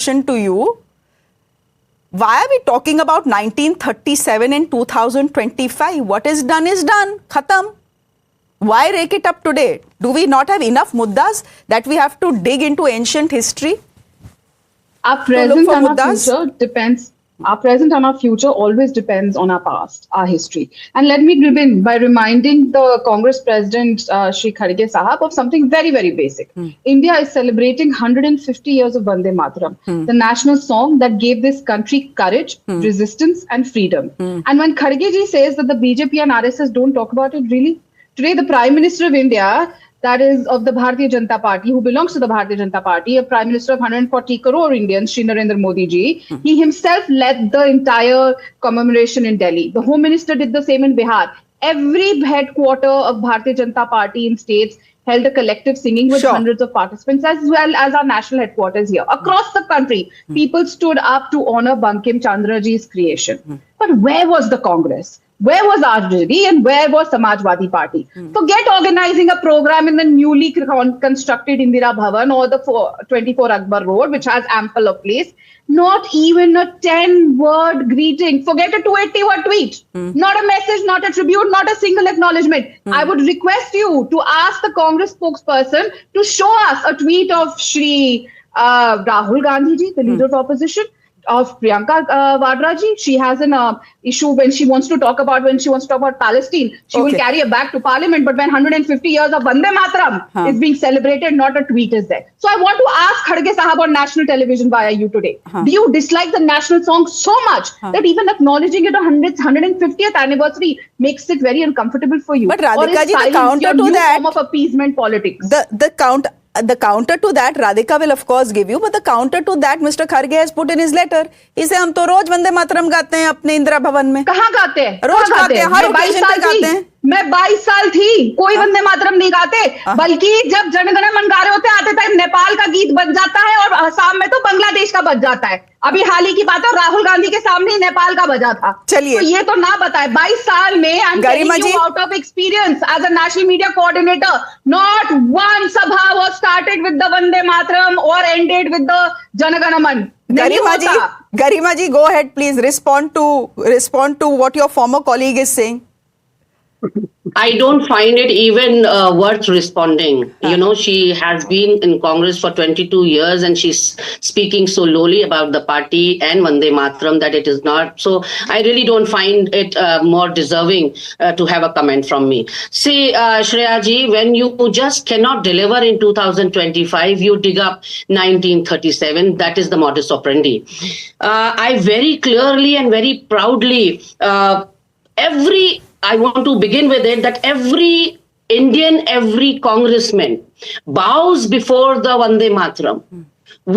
question to you. Why are we talking about 1937 and 2025? What is done, khatam. Why rake it up today? Do we not have enough muddas that we have to dig into ancient history? Our present and our future depends. Our present and our future always depends on our past, our history. And let me begin by reminding the Congress President, Shri Kharge Sahab, of something very, very basic. India is celebrating 150 years of Vande Mataram, the national song that gave this country courage, resistance, and freedom. And when Kharge ji says that the BJP and RSS don't talk about it, really? Today, the Prime Minister of India, that is of the Bharatiya Janata Party, who belongs to the Bharatiya Janata Party, a Prime Minister of 140 crore Indians, Shri Narendra Modi ji, he himself led the entire commemoration in Delhi. The Home Minister did the same in Bihar. Every headquarter of Bharatiya Janata Party in states held a collective singing with hundreds of participants, as well as our national headquarters here. Across the country, people stood up to honor Bankim Chandra ji's creation. But where was the Congress? Where was RJD and where was Samajwadi Party? Forget organizing a program in the newly constructed Indira Bhavan or the 24 Akbar Road, which has ample of place. Not even a 10-word greeting. Forget a 280-word tweet. Not a message, not a tribute, not a single acknowledgement. I would request you to ask the Congress spokesperson to show us a tweet of Shri Rahul Gandhi ji, the leader of opposition, of Priyanka Vadra ji. She has an issue when she wants to talk about Palestine. She will carry a bag to parliament. But when 150 years of Vande Mataram is being celebrated, not a tweet is there. So I want to ask Kharge Sahab on national television via you today. Do you dislike the national song so much that even acknowledging it on 150th anniversary makes it very uncomfortable for you? But Radhika ji, the counter to that, form of appeasement politics. The counter to that, Radhika will of course give you, but the counter to that, Mr. Kharge has put in his letter. He says, हम तो रोज वंदे मातरम गाते हैं अपने इंदिरा भवन में. कहाँ गाते हैं? रोज गाते हैं, हर ओकेजन पे गाते हैं. मैं 22 साल थी, कोई वंदे मातरम नहीं गाते, बल्कि जब जनगण मन गा रहे होते आते टाइम नेपाल का गीत बज जाता है और असम में तो बांग्लादेश का बज जाता है. अभी हाल ही की बात है, राहुल गांधी के सामने ही नेपाल का बजा था. चलिए, तो ये तो ना बताए. 22 साल में I am telling you out of experience as a national media coordinator, not one सभा was started with the Vande Mataram और एंडेड विद द जनगण मन. Garima ji, go ahead, please respond to what your former colleague is saying. I don't find it even worth responding. You know, she has been in Congress for 22 years and she's speaking so lowly about the party and Vande Mataram that it is not. So I really don't find it more deserving to have a comment from me. See, Shreya ji, when you just cannot deliver in 2025, you dig up 1937. That is the modus operandi. I very clearly and very proudly, I want to begin with it that every Indian, every congressman bows before the Vande Mataram.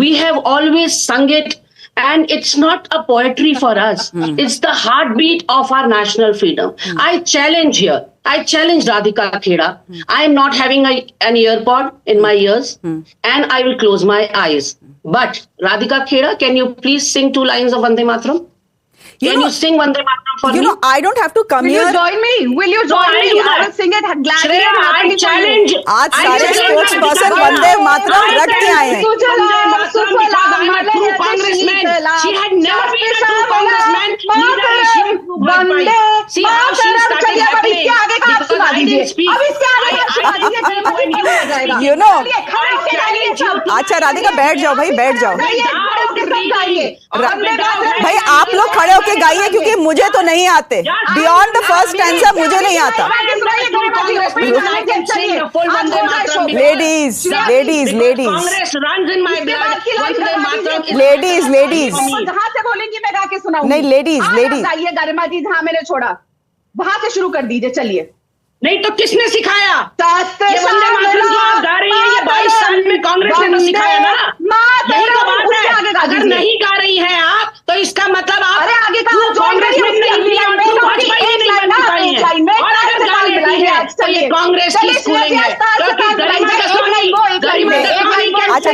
We have always sung it, and it's not a poetry for us. It's the heartbeat of our national freedom. I challenge Radhika Kheda. I am not having an earpod in my ears, and I will close my eyes. But Radhika Kheda, can you please sing 2 lines of Vande Mataram? Can you sing Vande Mataram for me? You know, I don't have to come here. Will you join me? Will you join me? I will sing it gladly. Shreya, I challenge. आज सारे spokesperson Vande Mataram रट के आए हैं. She had never been a true congressman. Neither is she a true blood fight. See how she started happening. Because I didn't speak. You know. अच्छा राधिका बैठ जाओ भाई, बैठ जाओ भाई. आप लोग खड़े होके गाइए क्योंकि मुझे तो नहीं आते. बियॉन्ड द फर्स्ट स्टैंजा मुझे नहीं आता. लेडीज जहाँ से बोलेंगी मैं गा के सुनाऊंगी. नहीं, लेडीज गाइए गरिमा जी, जहाँ मैंने छोड़ा वहां से शुरू कर दीजिए. चलिए. नहीं तो किसने सिखाया? ये वंदे मातरम जो आप गा रही है, ये 22 साल में कांग्रेस ने तो सिखाया ना. यही तो बात है. अगर नहीं गा रही हैं आप, तो इसका मतलब आप कांग्रेस में नहीं थी और भाजपा ही नहीं बन पाई है. और अगर गा रही है तो ये कांग्रेस की स्कूलिंग है. क्योंकि गरीब का स्वामी, गरीब का अच्छा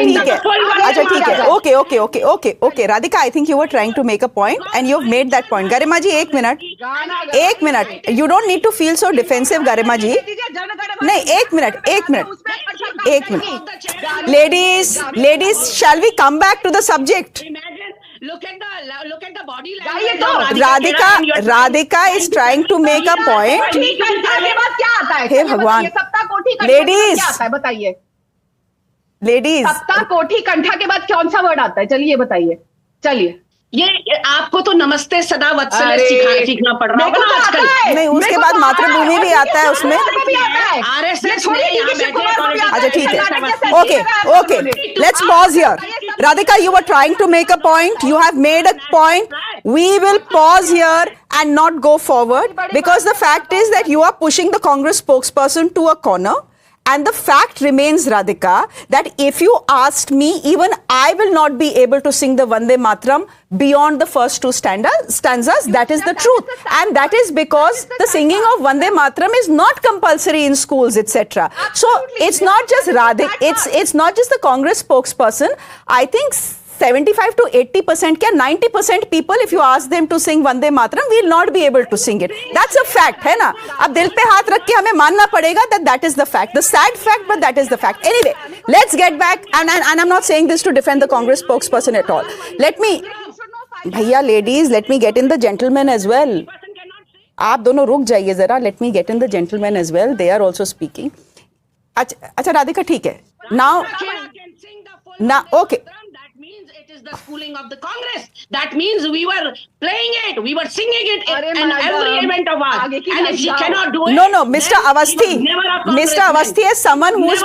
ठीक है, okay Okay. Radhika, I think you were trying to make a point and you've made that point. Garima ji, एक minute. You don't need to feel so defensive, Garima ji. नहीं, एक minute. Ladies, shall we come back to the subject? Imagine, look at the body language. of Radhika is trying to make a point. हे भगवान. Ladies. बताइए Ladies, सप्ताह कोठी कंठा के बाद कौन सा वर्ड आता है? चलिए बताइए. चलिए. ये आपको तो नमस्ते सदा वत्सल अरे, सीखना पड़ रहा मेरे को होगा तो आजकल. आता है. नहीं, उसके मेरे को बाद तो मातृभूमि भी आता है उसमें. RSS में यहाँ बैठे अच्छा, ठीक है. Okay. Let's pause here. Radhika, you were trying to make a point. You have made a point. We will pause here and not go forward because the fact is that you are pushing the Congress spokesperson to a corner. And the fact remains, Radhika, that if you asked me, even I will not be able to sing the Vande Mataram beyond the first two stanzas. That is the truth. And that is because the singing of Vande Mataram is not compulsory in schools, etc. So it's not just Radhika, it's not just the Congress spokesperson. I think 75 to 80%, 90% people, if you ask them to sing Vande Mataram, will not be able to sing it. That's a fact, है ना? अब दिल पे हाथ रख के हमें मानना पड़ेगा that is the fact. The sad fact, but that is the fact. Anyway, let's get back, and I'm not saying this to defend the Congress spokesperson at all. Bhaiya, ladies, let me get in the gentlemen as well. आप दोनों रुक जाइए जरा. Let me get in the gentlemen as well. They are also speaking. अच्छा राधिका, ठीक है. Now, okay. It is the schooling of the Congress. That means we were playing it, we were singing it in every event of ours. And if she cannot do it, No, Mr. then she was Awasthi. never a Mr. congressman. Awasthi is someone who is